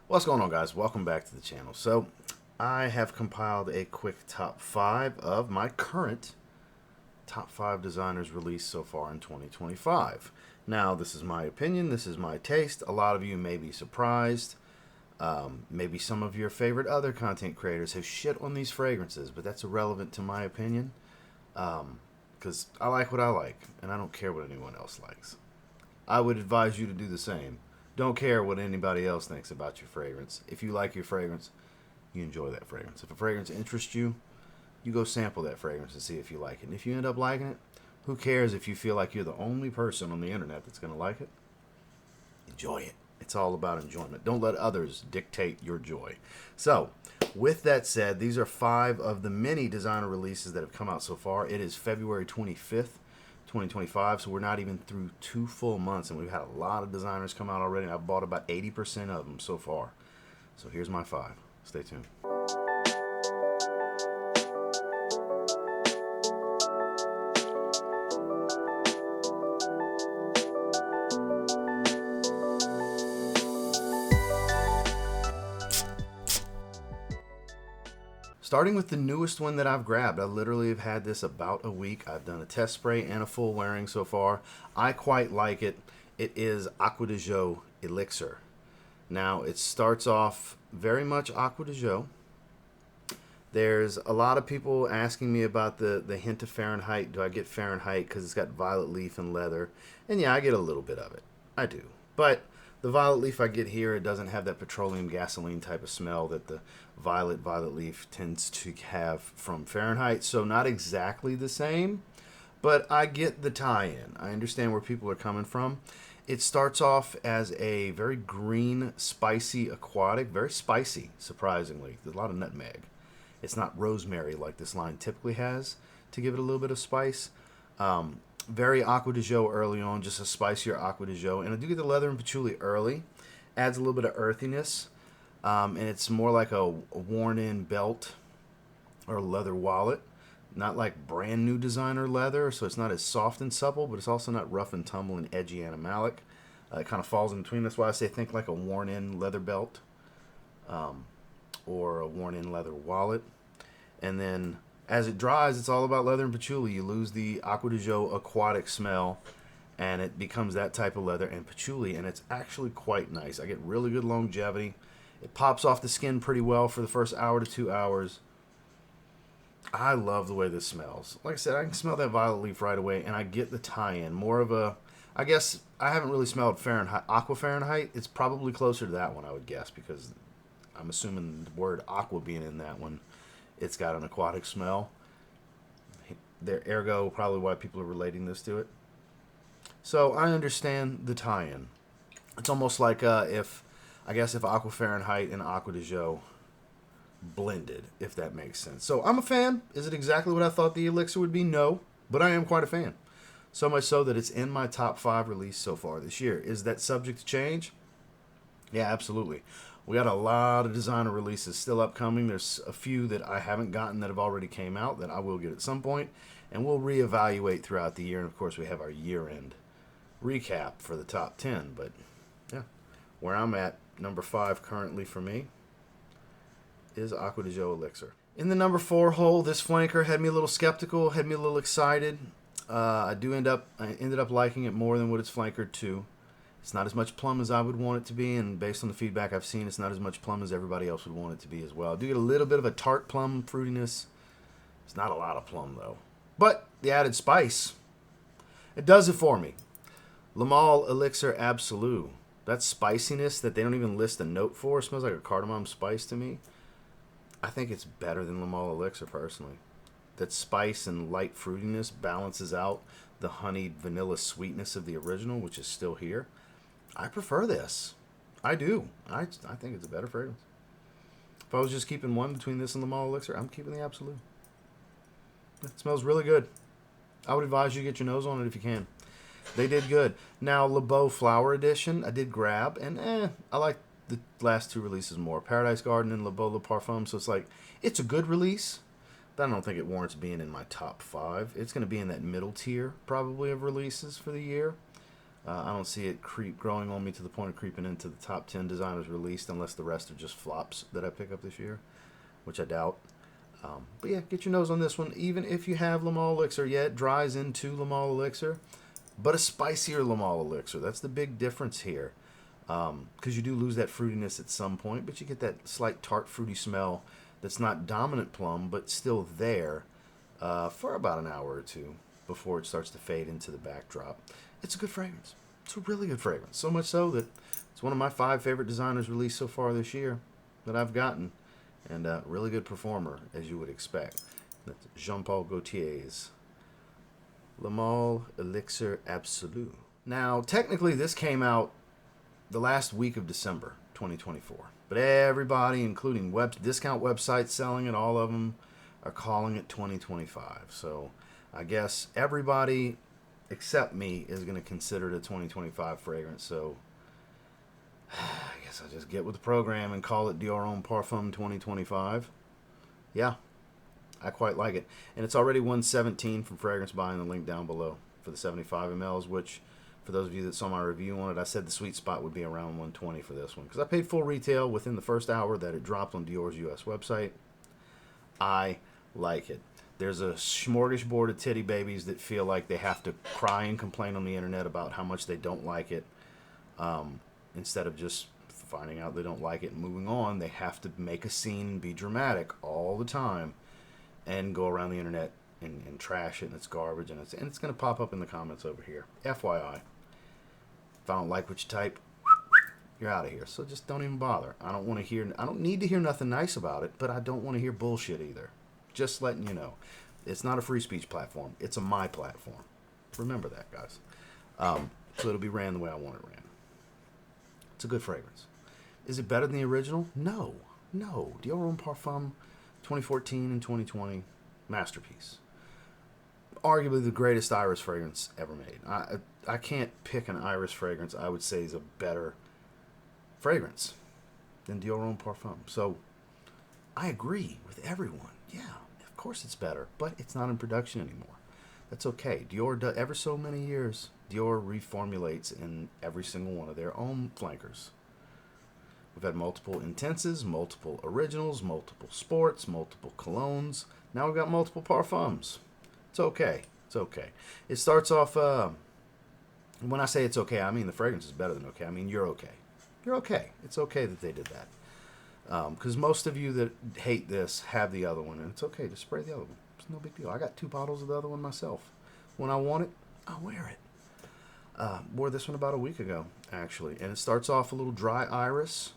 What's going on, guys? Welcome back to the channel. So I have compiled a quick top 5 of my current top 5 designers released so far in 2025. Now, this is my opinion, this is my taste. A lot of you may be surprised. Maybe some of your favorite other content creators have shit on these fragrances, but that's irrelevant to my opinion, because I like what I like and I don't care what anyone else likes. I would advise you to do the same. Don't care what anybody else thinks about your fragrance. If you like your fragrance, you enjoy that fragrance. If a fragrance interests you, you go sample that fragrance and see if you like it. And if you end up liking it, who cares if you feel like you're the only person on the internet that's going to like it? Enjoy it. It's all about enjoyment. Don't let others dictate your joy. So, with that said, these are 5 of the many designer releases that have come out so far. It is February 25th. 2025, so we're not even through 2 full months, and we've had a lot of designers come out already, and I've bought about 80% of them so far. So here's my 5. Stay tuned. Starting with the newest one that I've grabbed. I literally have had this about a week. I've done a test spray and a full wearing so far. I quite like it. It is Acqua di Gio Elixir. Now, it starts off very much Acqua di Gio. There's a lot of people asking me about the hint of Fahrenheit. Do I get Fahrenheit because it's got violet leaf and leather? And yeah, I get a little bit of it. I do. But the violet leaf I get here, it doesn't have that petroleum gasoline type of smell that the violet leaf tends to have from Fahrenheit. So not exactly the same, but I get the tie-in. I understand where people are coming from. It starts off as a very green, spicy aquatic, very spicy, surprisingly. There's a lot of nutmeg. It's not rosemary like this line typically has to give it a little bit of spice. Very Acqua di Gio early on, just a spicier Acqua di Gio. And I do get the leather and patchouli early. Adds a little bit of earthiness. And it's more like a worn-in belt or leather wallet. Not like brand new designer leather, so it's not as soft and supple, but it's also not rough and tumble and edgy animalic. It kind of falls in between. That's why I say think like a worn-in leather belt or a worn-in leather wallet. And then as it dries, it's all about leather and patchouli. You lose the Acqua di Gio aquatic smell, and it becomes that type of leather and patchouli, and it's actually quite nice. I get really good longevity. It pops off the skin pretty well for the first hour to 2 hours. I love the way this smells. Like I said, I can smell that violet leaf right away, and I get the tie-in. More of a, I guess, I haven't really smelled Fahrenheit, Aqua Fahrenheit. It's probably closer to that one, I would guess, because I'm assuming the word aqua being in that one, it's got an aquatic smell. There, ergo, probably why people are relating this to it. So I understand the tie-in. It's almost like if Aqua Fahrenheit and Acqua di Gio blended, if that makes sense. So I'm a fan. Is it exactly what I thought the Elixir would be? No, but I am quite a fan. So much so that it's in my top 5 release so far this year. Is that subject to change? Yeah, absolutely. We got a lot of designer releases still upcoming. There's a few that I haven't gotten that have already came out that I will get at some point, and we'll reevaluate throughout the year. And of course, we have our year-end recap for the top 10. But yeah, where I'm at, number 5 currently for me is Acqua di Gio Elixir. In the number 4 hole, this flanker had me a little skeptical, had me a little excited. I ended up liking it more than what its flankered to. It's not as much plum as I would want it to be, and based on the feedback I've seen, it's not as much plum as everybody else would want it to be as well. I do get a little bit of a tart plum fruitiness. It's not a lot of plum, though. But the added spice, it does it for me. L'Amal Elixir Absolu. That spiciness that they don't even list a note for smells like a cardamom spice to me. I think it's better than L'Amal Elixir, personally. That spice and light fruitiness balances out the honeyed vanilla sweetness of the original, which is still here. I prefer this. I do. I think it's a better fragrance. If I was just keeping one between this and L'Amal Elixir, I'm keeping the Absolu. It smells really good. I would advise you to get your nose on it if you can. They did good. Now, Le Beau Flower Edition, I did grab, and I like the last 2 releases more. Paradise Garden and Le Beau Le Parfum, so it's like, it's a good release, but I don't think it warrants being in my top 5. It's going to be in that middle tier, probably, of releases for the year. I don't see it growing on me to the point of creeping into the top 10 designers released, unless the rest are just flops that I pick up this year, which I doubt. But yeah, get your nose on this one. Even if you have Le Male Elixir, yeah, it dries into Le Male Elixir, but a spicier Le Male Elixir. That's the big difference here. Because you do lose that fruitiness at some point, but you get that slight tart, fruity smell that's not dominant plum, but still there for about an hour or two before it starts to fade into the backdrop. It's a good fragrance. It's a really good fragrance. So much so that it's one of my 5 favorite designers released so far this year that I've gotten. And a really good performer, as you would expect. That's Paul Gaultier's Le Male Elixir Absolu. Now, technically, this came out the last week of December 2024. But everybody, including discount websites selling it, all of them are calling it 2025. So I guess everybody except me is going to consider it a 2025 fragrance. So I guess I'll just get with the program and call it Dior Homme Parfum 2025. Yeah, I quite like it. And it's already $117 from Fragrance Buying, the link down below for the 75 mLs, which, for those of you that saw my review on it, I said the sweet spot would be around $120 for this one. Because I paid full retail within the first hour that it dropped on Dior's US website. I like it. There's a smorgasbord of titty babies that feel like they have to cry and complain on the internet about how much they don't like it. Instead of just finding out they don't like it and moving on, they have to make a scene and be dramatic all the time and go around the internet and trash it, and it's garbage, and it's going to pop up in the comments over here. FYI. If I don't like what you type, you're out of here. So just don't even bother. I don't need to hear nothing nice about it, but I don't want to hear bullshit either. Just letting you know. It's not a free speech platform. It's a my platform. Remember that, guys. So it'll be ran the way I want it ran. It's a good fragrance. Is it better than the original? No. Dior Homme Parfum 2014 and 2020, masterpiece. Arguably the greatest iris fragrance ever made. I can't pick an iris fragrance I would say is a better fragrance than Dior Homme Parfum. So I agree with everyone. Yeah, of course it's better, but it's not in production anymore. That's okay. Dior does, ever so many years, Dior reformulates in every single one of their own flankers. We've had multiple intenses, multiple originals, multiple sports, multiple colognes. Now we've got multiple parfums. It's okay. It's okay. It starts off, when I say it's okay, I mean the fragrance is better than okay. I mean you're okay. You're okay. It's okay that they did that. Because most of you that hate this have the other one, and it's okay to spray the other one. It's no big deal. I got 2 bottles of the other one myself. When I want it, I'll wear it. Wore this one about a week ago, actually, and it starts off a little dry iris.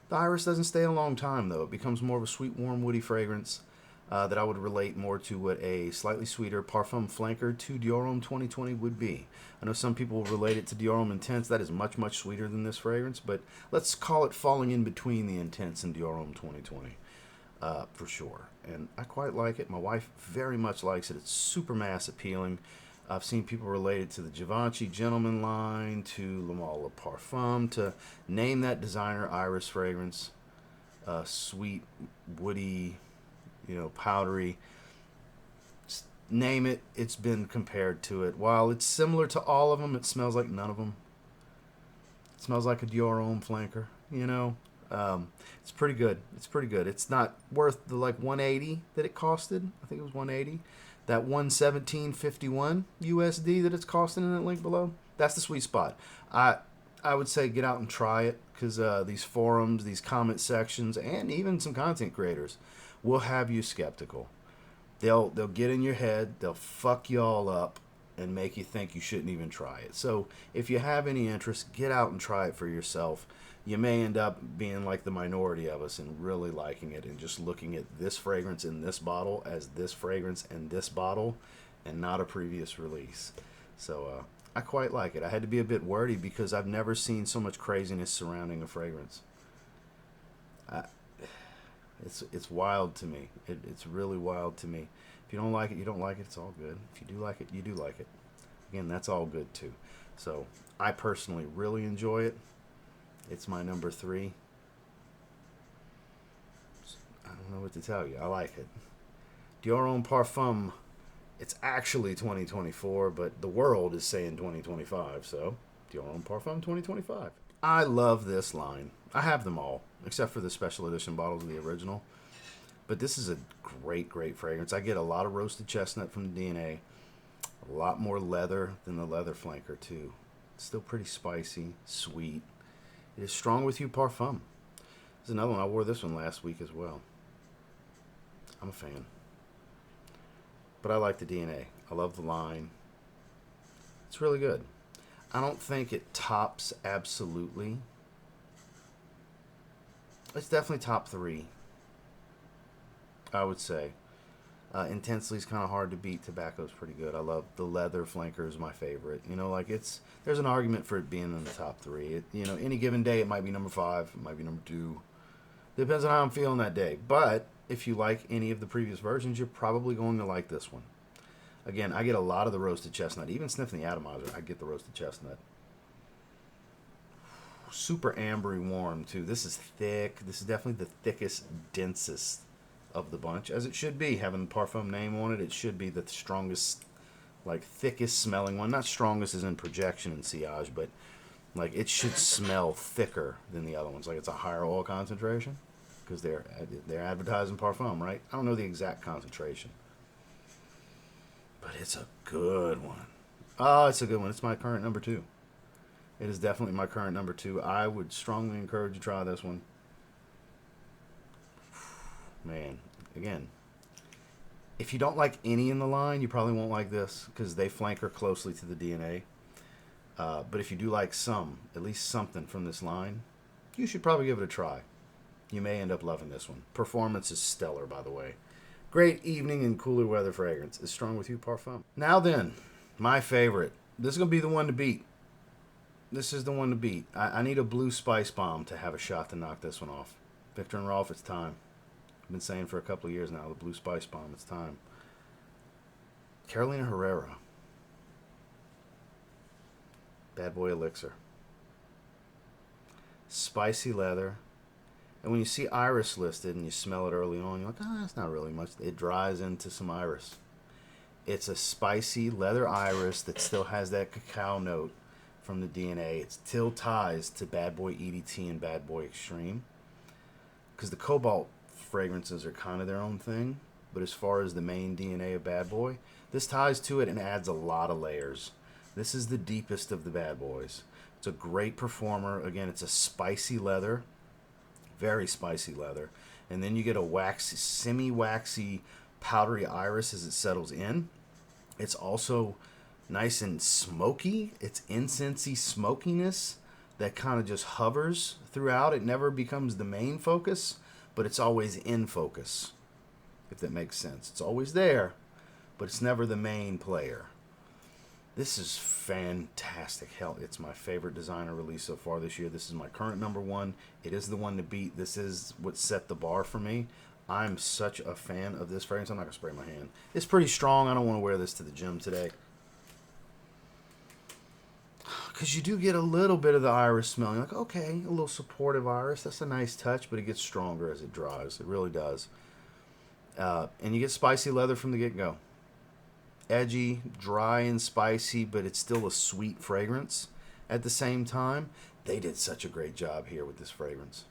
The iris doesn't stay a long time, though. It becomes more of a sweet, warm, woody fragrance that I would relate more to what a slightly sweeter Parfum flanker to Dior Homme 2020 would be. I know some people will relate it to Dior Homme Intense. That is much, much sweeter than this fragrance, but let's call it falling in between the Intense and Dior Homme 2020 for sure. And I quite like it. My wife very much likes it. It's super mass appealing. I've seen people relate it to the Givenchy Gentleman line, to Le Male Parfum, to name that designer iris fragrance. Sweet, woody, powdery. Just name it, it's been compared to it. While it's similar to all of them, it smells like none of them. It smells like a Dior Homme flanker, It's pretty good. It's pretty good. It's not worth the $180 that it costed. I think it was $180. That $117.51 USD that it's costing in that link below, that's the sweet spot. I would say get out and try it, because these forums, these comment sections, and even some content creators will have you skeptical. They'll get in your head, they'll fuck you all up, and make you think you shouldn't even try it. So if you have any interest, get out and try it for yourself. You may end up being like the minority of us and really liking it and just looking at this fragrance in this bottle as this fragrance in this bottle and not a previous release. So I quite like it. I had to be a bit wordy because I've never seen so much craziness surrounding a fragrance. It's wild to me. It's really wild to me. If you don't like it, you don't like it. It's all good. If you do like it, you do like it. Again, that's all good too. So I personally really enjoy it. It's my number 3. I don't know what to tell you. I like it. Dior Homme Parfum. It's actually 2024, but the world is saying 2025. So Dior Homme Parfum 2025. I love this line. I have them all, except for the special edition bottles of the original. But this is a great, great fragrance. I get a lot of roasted chestnut from the DNA. A lot more leather than the leather flanker, too. It's still pretty spicy, sweet. It is Strong With You Parfum. There's another one. I wore this one last week as well. I'm a fan. But I like the DNA. I love the line. It's really good. I don't think it tops Absolutely. It's definitely top 3, I would say. Intensely is kind of hard to beat. Tobacco's pretty good. I love the leather flanker is my favorite. You know, like there's an argument for it being in the top 3. Any given day it might be number 5, it might be number 2. Depends on how I'm feeling that day. But if you like any of the previous versions, you're probably going to like this one. Again, I get a lot of the roasted chestnut. Even sniffing the atomizer, I get the roasted chestnut. Super ambery warm, too. This is thick. This is definitely the thickest, densest of the bunch, as it should be. Having the Parfum name on it, it should be the strongest, like, thickest smelling one. Not strongest as in projection and sillage, but, like, it should smell thicker than the other ones. Like, it's a higher oil concentration, because they're advertising Parfum, right? I don't know the exact concentration. But it's a good one. Oh, it's a good one. It's my current number 2. It is definitely my current number 2. I would strongly encourage you to try this one. Man, again, if you don't like any in the line, you probably won't like this because they flanker closely to the DNA. But if you do like some, at least something from this line, you should probably give it a try. You may end up loving this one. Performance is stellar, by the way. Great evening and cooler weather fragrance is Strong With You Parfum. Now then, my favorite. This is going to be the one to beat. This is the one to beat. I need a blue spice bomb to have a shot to knock this one off. Victor and Rolf, it's time. I've been saying for a couple of years now, the blue spice bomb, it's time. Carolina Herrera. Bad Boy Elixir. Spicy leather. And when you see iris listed and you smell it early on, you're like, that's not really much. It dries into some iris. It's a spicy leather iris that still has that cacao note from the DNA. It still ties to Bad Boy EDT and Bad Boy Extreme. Because the cobalt fragrances are kind of their own thing. But as far as the main DNA of Bad Boy, this ties to it and adds a lot of layers. This is the deepest of the Bad Boys. It's a great performer. Again, it's a spicy leather. Very spicy leather. And then you get a waxy, semi-waxy, powdery iris as it settles in. It's also nice and smoky. It's incensey smokiness that kind of just hovers throughout. It never becomes the main focus, but it's always in focus, if that makes sense. It's always there, but it's never the main player. This is fantastic. Hell, it's my favorite designer release so far this year. This is my current number 1. It is the one to beat. This is what set the bar for me. I'm such a fan of this fragrance. I'm not going to spray my hand. It's pretty strong. I don't want to wear this to the gym today. Because you do get a little bit of the iris smelling. Like, okay, a little supportive iris. That's a nice touch, but it gets stronger as it dries. It really does. And you get spicy leather from the get-go. Edgy, dry, and spicy, but it's still a sweet fragrance at the same time. They did such a great job here with this fragrance.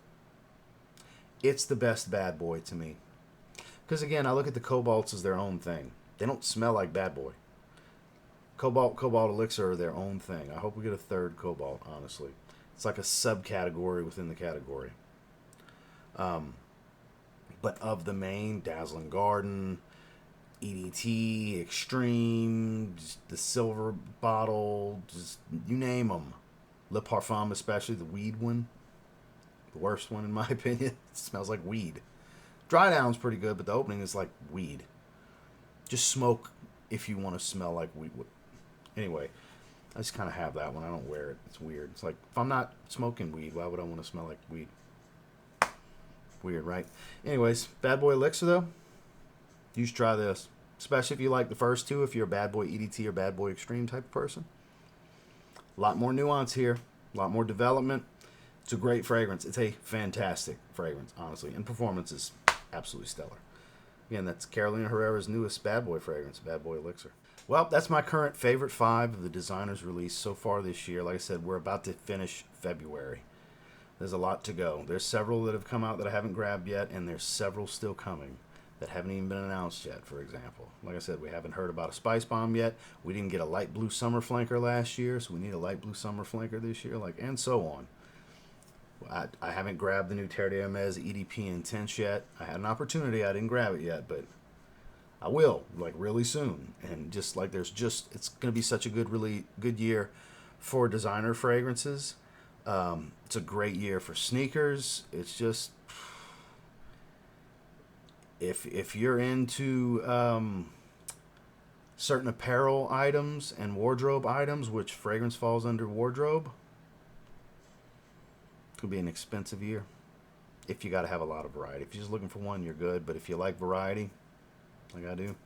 It's the best Bad Boy to me. Because, again, I look at the cobalts as their own thing. They don't smell like Bad Boy. Cobalt Elixir are their own thing. I hope we get a third Cobalt, honestly. It's like a subcategory within the category. But of the main, Dazzling Garden, EDT, Extreme, just the silver bottle, just you name them. Le Parfum, especially the weed one. The worst one, in my opinion. It smells like weed. Dry down's pretty good, but the opening is like weed. Just smoke if you want to smell like weed. Anyway, I just kind of have that one. I don't wear it. It's weird. It's like, if I'm not smoking weed, why would I want to smell like weed? Weird, right? Anyways, Bad Boy Elixir, though, you should try this. Especially if you like the first two, if you're a Bad Boy EDT or Bad Boy Extreme type of person. A lot more nuance here. A lot more development. It's a great fragrance. It's a fantastic fragrance, honestly. And performance is absolutely stellar. Again, that's Carolina Herrera's newest Bad Boy fragrance, Bad Boy Elixir. Well, that's my current favorite 5 of the designers released so far this year. Like I said, we're about to finish February. There's a lot to go. There's several that have come out that I haven't grabbed yet, and there's several still coming that haven't even been announced yet, for example. Like I said, we haven't heard about a Spice Bomb yet. We didn't get a light blue summer flanker last year, so we need a light blue summer flanker this year, and so on. I haven't grabbed the new Terre de Hermes EDP Intense yet. I had an opportunity. I didn't grab it yet, but I will, really soon. And it's going to be such a good year for designer fragrances. It's a great year for sneakers. It's just, if you're into certain apparel items and wardrobe items, which fragrance falls under wardrobe, it could be an expensive year. If you got to have a lot of variety. If you're just looking for one, you're good. But if you like variety, like I do, it'll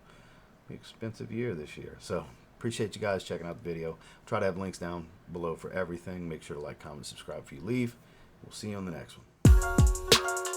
be an expensive year this year. So appreciate you guys checking out the video. Try to have links down below for everything. Make sure to like, comment, subscribe if you leave. We'll see you on the next one.